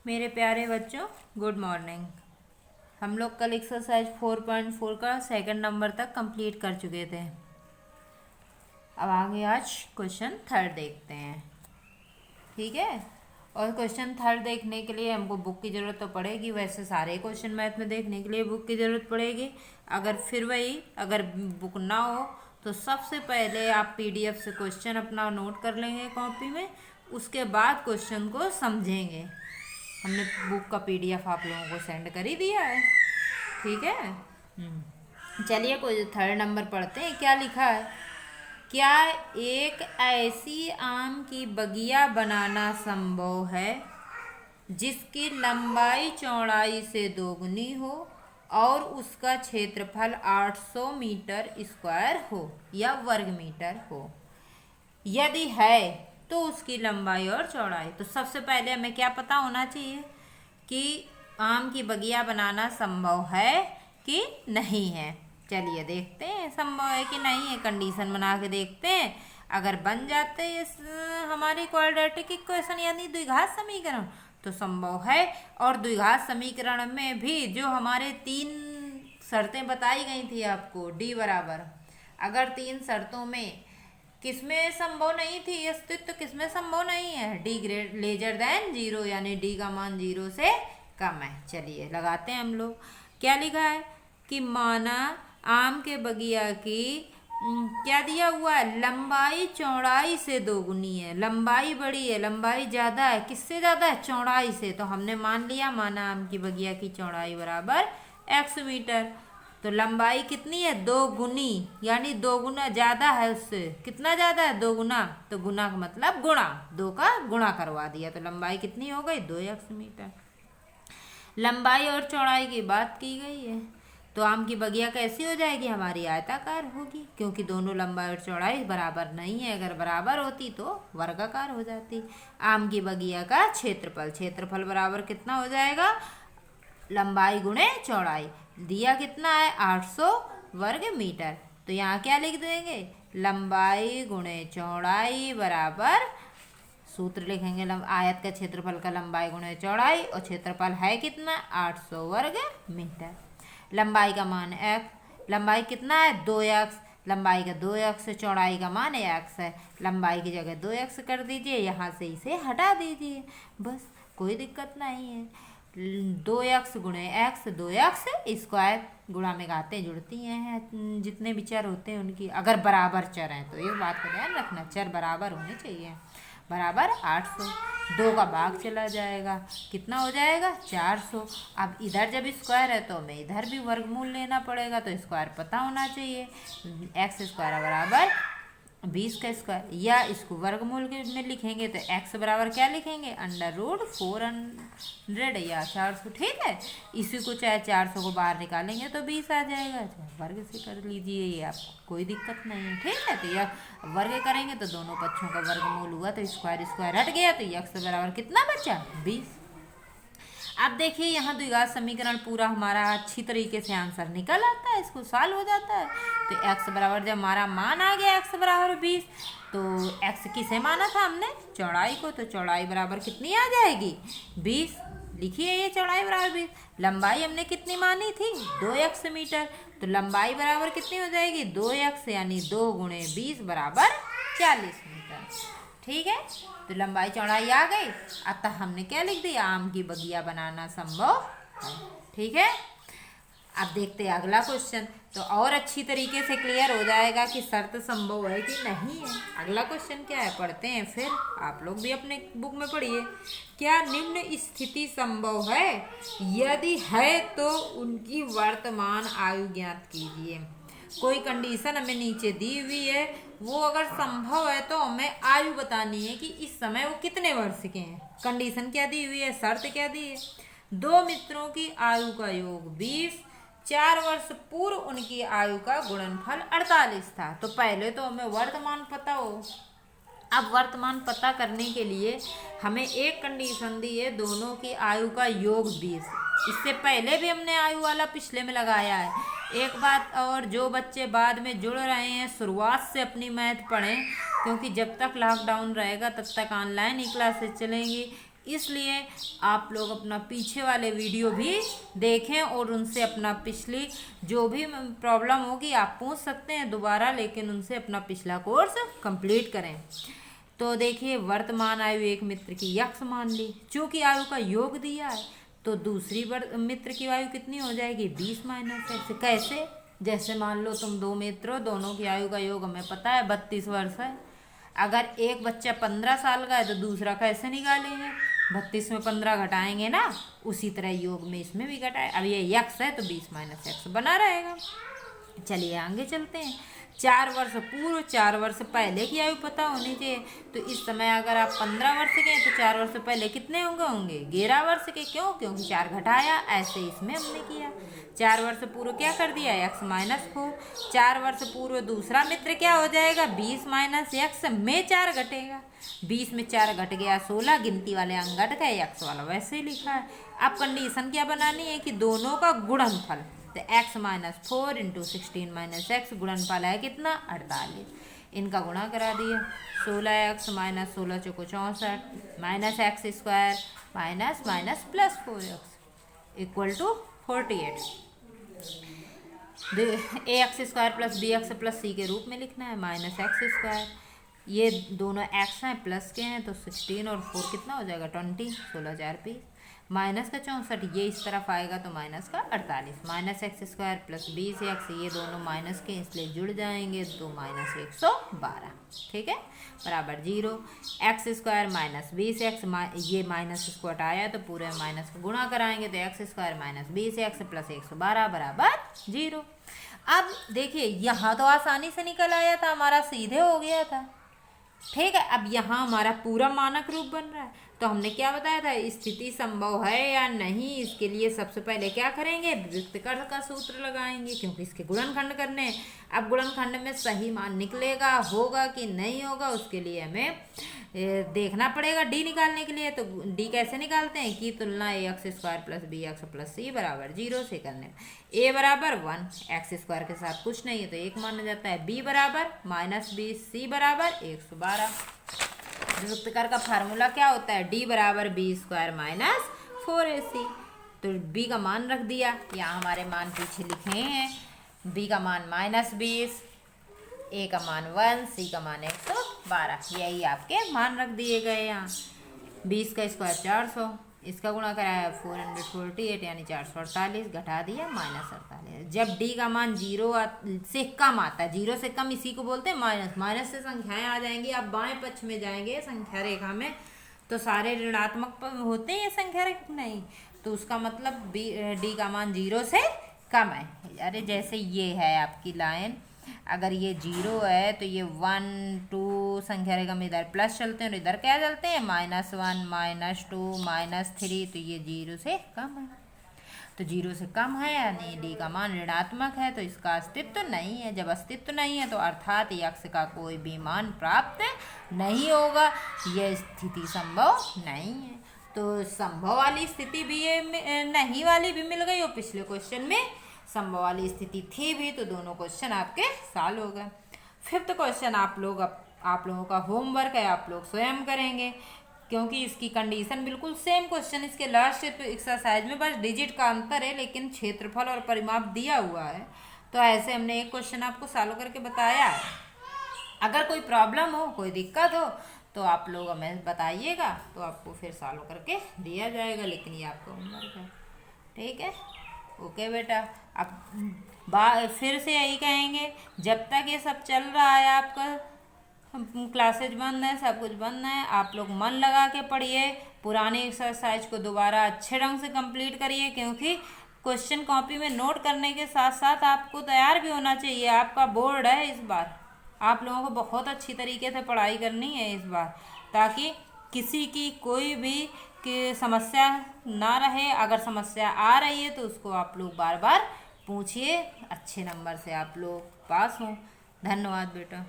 मेरे प्यारे बच्चों, गुड मॉर्निंग। हम लोग कल एक्सरसाइज 4.4 का सेकंड नंबर तक कंप्लीट कर चुके थे। अब आगे आज क्वेश्चन थर्ड देखते हैं। ठीक है। और क्वेश्चन थर्ड देखने के लिए हमको बुक की ज़रूरत तो पड़ेगी। वैसे सारे क्वेश्चन मैथ में देखने के लिए बुक की ज़रूरत पड़ेगी। अगर बुक ना हो तो सबसे पहले आप पीडीएफ से क्वेश्चन अपना नोट कर लेंगे कॉपी में। उसके बाद क्वेश्चन को समझेंगे। हमने बुक का पीडीएफ आप लोगों को सेंड कर ही दिया है। ठीक है। चलिए कोई थर्ड नंबर पढ़ते हैं। क्या लिखा है? क्या एक ऐसी आम की बगिया बनाना संभव है जिसकी लंबाई चौड़ाई से दोगुनी हो और उसका क्षेत्रफल 800 मीटर स्क्वायर हो या वर्ग मीटर हो? यदि है तो उसकी लंबाई और चौड़ाई। तो सबसे पहले हमें क्या पता होना चाहिए कि आम की बगिया बनाना संभव है कि नहीं है। चलिए देखते हैं संभव है कि नहीं है। कंडीशन बना के देखते हैं। अगर बन जाते इस हमारी क्वाड्रेटिक इक्वेशन यानी द्विघात समीकरण तो संभव है। और द्विघात समीकरण में भी जो हमारे 3 शर्तें बताई गई थी आपको, डी बराबर, अगर 3 शर्तों में किसमें संभव नहीं थी अस्तित्व, किसमें संभव नहीं है? डी ग्रेट लेजर देन 0 यानी डी का मान 0 से कम है। चलिए लगाते हैं हम लोग। क्या लिखा है कि माना आम के बगिया की क्या दिया हुआ है? लंबाई चौड़ाई से दोगुनी है। लंबाई बड़ी है, लंबाई ज्यादा है। किससे ज्यादा है? चौड़ाई से। तो हमने मान लिया माना आम की बगिया की चौड़ाई बराबर x मीटर। तो लंबाई कितनी है? 2 गुनी, यानी 2 गुना ज्यादा है उससे। कितना ज्यादा है? 2 गुना। तो गुना का मतलब गुणा, 2 का गुणा करवा दिया तो लंबाई कितनी हो गई? 2x metre. लंबाई और चौड़ाई की बात की गई है तो आम की बगिया कैसी हो जाएगी? हमारी आयताकार होगी, क्योंकि दोनों लंबाई और चौड़ाई बराबर नहीं है। अगर बराबर होती तो वर्गाकार हो जाती। आम की बगिया का क्षेत्रफल बराबर कितना हो जाएगा? लंबाई गुणे चौड़ाई। दिया कितना है? 800 वर्ग मीटर। तो यहाँ क्या लिख देंगे? लंबाई गुणे चौड़ाई बराबर, सूत्र लिखेंगे आयत का क्षेत्रफल का लंबाई गुणे चौड़ाई, और क्षेत्रफल है कितना? 800 वर्ग मीटर। लंबाई का मान x, लंबाई कितना है? 2x। लंबाई का 2x, चौड़ाई का मान x है। लंबाई की जगह 2x कर दीजिए, यहाँ से इसे हटा दीजिए, बस कोई दिक्कत नहीं है। 2x गुणे x, 2x स्क्वायर। गुणा में घातें जुड़ती हैं, जितने भी चर होते हैं उनकी, अगर बराबर चर हैं तो एक बात का ध्यान रखना, चर बराबर होने चाहिए। बराबर 800। 2 का भाग चला जाएगा, कितना हो जाएगा? 400। अब इधर जब स्क्वायर है तो हमें इधर भी वर्गमूल लेना पड़ेगा, तो स्क्वायर पता होना चाहिए। x स्क्वायर बराबर 20 का स्क्वायर, या इसको वर्गमूल के में लिखेंगे तो x बराबर क्या लिखेंगे? √400 या 400। ठीक है। इसी को चाहे 400 को बाहर निकालेंगे तो 20 आ जाएगा, वर्ग से कर लीजिए, ये आपको कोई दिक्कत नहीं है। ठीक है। तो यह वर्ग करेंगे तो दोनों पक्षों का वर्गमूल हुआ तो स्क्वायर हट गया, तो x बराबर कितना बचा? 20। अब देखिए यहाँ द्विघात समीकरण पूरा हमारा अच्छी तरीके से आंसर निकल आता है, इसको सॉल्व हो जाता है। तो x बराबर जब हमारा मान आ गया x बराबर 20, तो x किसे माना था हमने? चौड़ाई को। तो चौड़ाई बराबर कितनी आ जाएगी? 20। लिखिए ये चौड़ाई बराबर 20। लंबाई हमने कितनी मानी थी? 2x metre. तो लंबाई बराबर कितनी हो जाएगी? 2x यानी 2 गुणे 20 बराबर 40 मीटर। ठीक है। तो लंबाई चौड़ाई आ गई। अतः हमने क्या लिख दिया? आम की बगिया बनाना संभव है। ठीक है। अब देखते हैं अगला क्वेश्चन, तो और अच्छी तरीके से क्लियर हो जाएगा कि शर्त संभव है कि नहीं है। अगला क्वेश्चन क्या है पढ़ते हैं, फिर आप लोग भी अपने बुक में पढ़िए। क्या निम्न स्थिति संभव है? यदि है तो उनकी वर्तमान आयु ज्ञात कीजिए। कोई कंडीशन हमें नीचे दी हुई है, वो अगर संभव है तो हमें आयु बतानी है कि इस समय वो कितने वर्ष के हैं। कंडीशन क्या दी हुई है? शर्त क्या दी है? 2 मित्रों की आयु का योग 20, 4 वर्ष पूर्व उनकी आयु का गुणनफल 48 था। तो पहले तो हमें वर्तमान पता हो। अब वर्तमान पता करने के लिए हमें एक कंडीशन दी है, दोनों की आयु का योग 20। इससे पहले भी हमने आयु वाला पिछले में लगाया है। एक बात और, जो बच्चे बाद में जुड़ रहे हैं शुरुआत से अपनी मैथ पढ़ें, क्योंकि जब तक लॉकडाउन रहेगा तब तक ऑनलाइन ही क्लासेस चलेंगी। इसलिए आप लोग अपना पीछे वाले वीडियो भी देखें और उनसे अपना पिछली जो भी प्रॉब्लम होगी आप पूछ सकते हैं दोबारा, लेकिन उनसे अपना पिछला कोर्स कंप्लीट करें। तो देखिए, वर्तमान आयु एक मित्र की यक्स मान ली, चूंकि आयु का योग दिया है तो दूसरी मित्र की आयु कितनी हो जाएगी 20 माइनस एक्स। कैसे? जैसे मान लो तुम दो मित्र हो, दोनों की आयु का योग हमें पता है 32 वर्ष है। अगर एक बच्चा 15 साल का है तो दूसरा कैसे निकालेंगे? 32 में 15 घटाएंगे ना, उसी तरह योग में इसमें भी घटाए। अब ये यक्स है तो 20 माइनस एक्स बना रहेगा। चलिए आगे चलते हैं। 4 वर्ष पूर्व 4 वर्ष पहले की आयु पता होनी चाहिए। तो इस समय अगर आप 15 वर्ष के हैं तो 4 वर्ष पहले कितने होंगे 11 वर्ष के। क्यों? क्योंकि 4 घटाया, ऐसे इसमें हमने किया। 4 वर्ष पूर्व क्या कर दिया x माइनस 4। 4 वर्ष पूर्व दूसरा मित्र क्या हो जाएगा 20 माइनस एक्स में 4 घटेगा। 20 में 4 घट गया 16, गिनती वाले अंक घट गए, एक्स वाला वैसे ही लिखा है। अब कंडीशन क्या बनानी है कि दोनों का गुणनफल, तो x minus 4 into 16 minus x, गुणनफल है कितना 48। इनका गुणा करा दिया। 16x माइनस 16 चौको 64 minus x square minus minus plus 4x equal to 48। ax square plus bx plus c के रूप में लिखना है माइनस एक्स स्क्वायर। ये दोनों x हैं प्लस के हैं तो 16 और 4 कितना हो जाएगा 20, 16 4 20 माइनस का 64, ये इस तरफ आएगा तो माइनस का 48। Minus x square plus 20x, ये दोनों माइनस के इसलिए जुड़ जाएंगे तो माइनस 112, ठीक है, बराबर 0। एक्स स्क्वायर माइनस 20x, ये माइनस इसको हटाया तो पूरे माइनस को गुणा कराएंगे तो x square minus 20x plus 112 बराबर 0। अब देखिए यहाँ तो आसानी से निकल आया था, हमारा सीधे हो गया था, ठीक है। अब यहाँ हमारा पूरा मानक रूप बन रहा है। तो हमने क्या बताया था, स्थिति संभव है या नहीं, इसके लिए सबसे पहले क्या करेंगे व्युत्क्रम का सूत्र लगाएंगे, क्योंकि इसके गुणनखंड करने हैं। अब गुणनखंड में सही मान निकलेगा, होगा कि नहीं होगा, उसके लिए हमें देखना पड़ेगा डी निकालने के लिए। तो डी कैसे निकालते हैं कि तुलना x square plus b x plus c बराबर 0 से करने। ए बराबर 1, एक्स स्क्वायर के साथ कुछ नहीं है तो 1 माना जाता है। बी बराबर माइनस 20, सी बराबर 112। व्युत्क्रम का फार्मूला क्या होता है, डी बराबर बी स्क्वायर माइनस 4ac। तो बी का मान रख दिया, यहाँ हमारे मान पीछे लिखे हैं। बी का मान माइनस 20, ए का मान 1, सी का मान 112, यही आपके मान रख दिए गए। यहाँ 20 का स्क्वायर 400, इसका गुणा कराया 448 यानी 448, घटा दिया माइनस 48। जब डी का मान 0 से कम आता है, 0 से कम इसी को बोलते हैं माइनस। माइनस से संख्याएं आ जाएंगी, आप बाएं पक्ष में जाएंगे संख्या रेखा में तो सारे ऋणात्मक होते हैं संख्या रेखा नहीं, तो उसका मतलब डी का मान 0 से कम है। अरे जैसे ये है आपकी लाइन, अगर ये 0 है तो ये 1 2 संख्या रेखा में इधर प्लस चलते हैं और इधर क्या चलते हैं -1 -2 -3, तो ये 0 से कम है। तो 0 से कम है यानी डी का मान ऋणात्मक है, तो इसका अस्तित्व नहीं है। जब अस्तित्व नहीं है तो अर्थात यक्ष का कोई भी मान प्राप्त नहीं होगा, यह स्थिति संभव नहीं है। तो संभव वाली स्थिति भी ये नहीं वाली भी मिल गई और पिछले क्वेश्चन में संभव वाली स्थिति थी भी, तो दोनों क्वेश्चन आपके सॉल्व हो गए। 5th क्वेश्चन आप लोगों का होमवर्क है, आप लोग स्वयं करेंगे क्योंकि इसकी कंडीशन बिल्कुल सेम क्वेश्चन इसके लास्ट एक्सरसाइज में, बस डिजिट का अंतर है लेकिन क्षेत्रफल और परिमाप दिया हुआ है। तो ऐसे हमने एक क्वेश्चन आपको सॉल्व करके बताया है। अगर कोई प्रॉब्लम हो, कोई दिक्कत हो तो आप लोग हमें बताइएगा, तो आपको फिर सॉल्व करके दिया जाएगा, लेकिन ये आपका होमवर्क है, ठीक है। ओके बेटा, अब फिर से यही कहेंगे, जब तक ये सब चल रहा है आपका क्लासेज बंद है, सब कुछ बंद है, आप लोग मन लगा के पढ़िए, पुराने एक्सरसाइज को दोबारा अच्छे ढंग से कंप्लीट करिए, क्योंकि क्वेश्चन कॉपी में नोट करने के साथ साथ आपको तैयार भी होना चाहिए। आपका बोर्ड है इस बार, आप लोगों को बहुत अच्छी तरीके से पढ़ाई करनी है इस बार, ताकि किसी की कोई भी कि समस्या ना रहे। अगर समस्या आ रही है तो उसको आप लोग बार बार पूछिए, अच्छे नंबर से आप लोग पास हों। धन्यवाद बेटा।